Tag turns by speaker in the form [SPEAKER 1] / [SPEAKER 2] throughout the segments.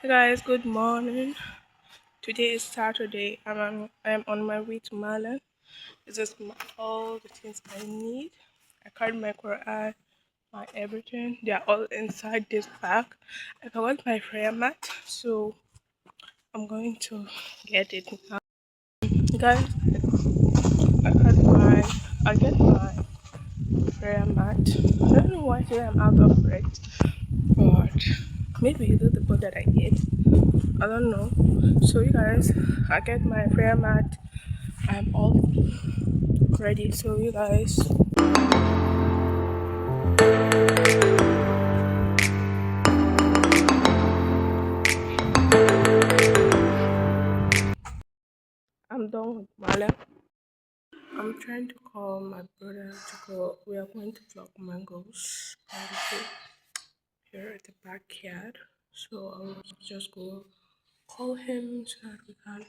[SPEAKER 1] Hey guys, good morning. Today is Saturday and I'm on my way to Malan. This is all the things I need. I carried my Quran, my everything. They are all inside this bag. I forgot my prayer mat, so I'm going to get it now. Guys, I get my prayer mat. I don't know why today I'm out of it, but maybe it's the book that I ate. I don't know. So you guys, I get my prayer mat. I'm all ready. So you guys, I'm done with Mala. I'm trying to call my brother to go. We are going to pluck mangoes here at the backyard. So I'll just go call him so that we can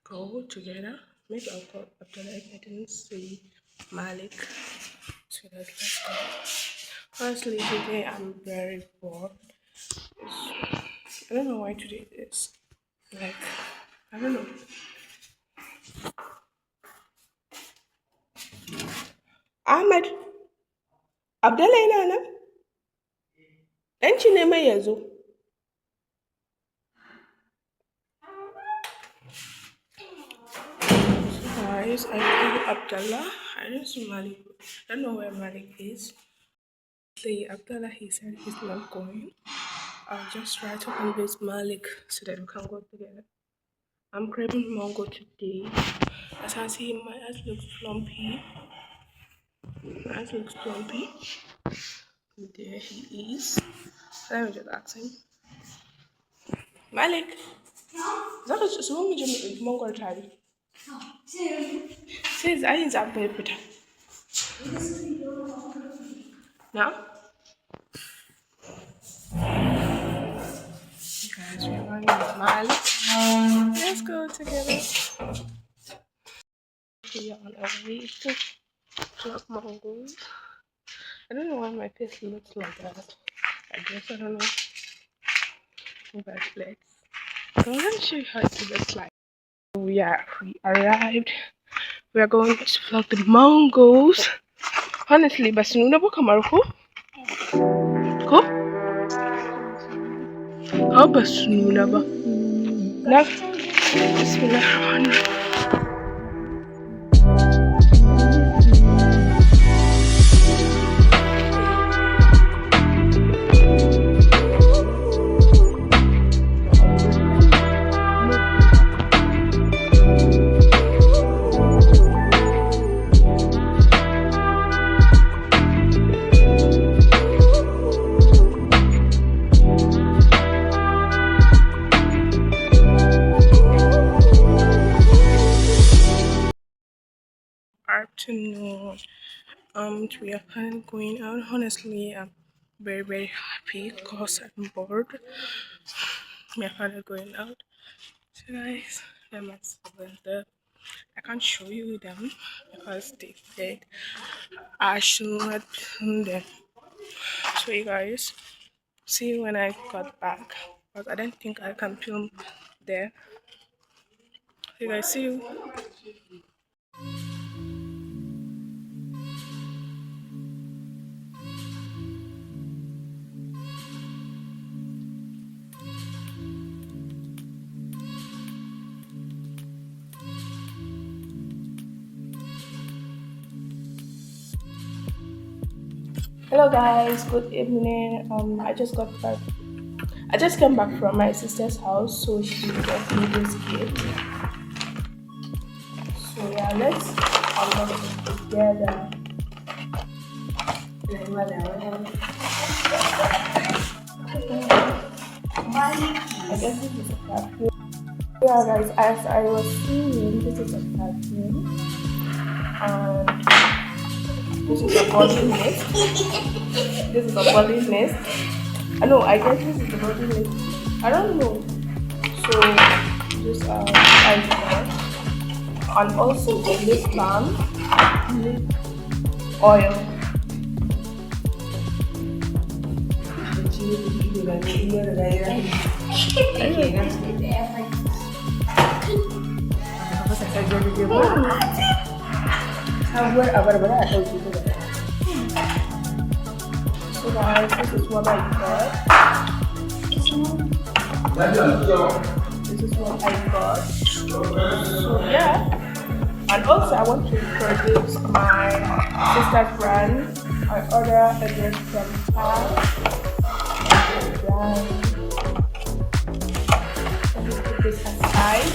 [SPEAKER 1] go together. Maybe I'll call Abdullah if I didn't see Malik. So let's go. Honestly, today I'm very bored. I don't know why today is like, I don't know. Ahmed, Abdallah yana nan? Ɗanci ne mai yazo. Guys, I called Abdallah. I don't see Malik. I don't know where Malik is. Say Abdallah, he said he's not going. I'll just try to convince Malik so that we can go together. I'm craving mango today. As I see, my eyes looks plumpy. My eyes looks plumpy. There he is. Let me just ask him. Malik, za ka so mu je mu ɗauki mangwaro tare? Sai za a yi zaɓi ya fita. Na? Guys, we're going with Malik. Let's go together. We are on our way to pluck mangoes. I don't know why my face looks like that. I guess I don't know. But let's go and show you how it looks like. We arrived. We are going to pluck the mangoes. Honestly, ba su nuna ba kamar ko? Ko? How ba su nuna ba? Na Bismillahirrahmanirrahim. Afternoon. We are planning going out. Honestly, I'm very happy because I'm bored. We are planning going out. So guys, them are there. I can't show you them because they said I should not film them. So you guys, see you when I got back because I don't think I can film there. So you guys, see you. Hello guys, good evening. I just got back. I just came back from my sister's house, so she got me this gift. So yeah, let's unbox it together. I guess this is a perfume. Yeah guys, as I was seeing, this is a perfume. And this is a body mist. This is a body mist. I know, I guess this is the body mist. I don't know. So, just and also the lip balm, lip oil. So guys, this is what I got. This is what I got. So yeah. And also I want to introduce my sister's brand. I order a dress from her. Let me put this aside.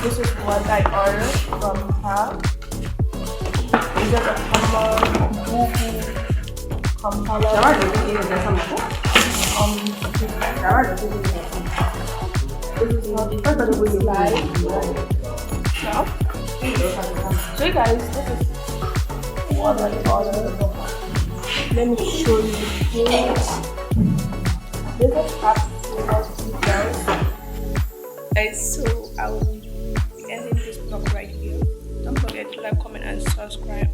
[SPEAKER 1] This is what I ordered from her. It's just a common boohoo Kampala. This is how it looks like. Now, so you guys, this is what I ordered. Let me show you the things. This is absolutely guys. And so I will be ending this vlog right here. Don't forget to like, comment, and subscribe.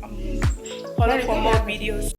[SPEAKER 1] Follow for more videos.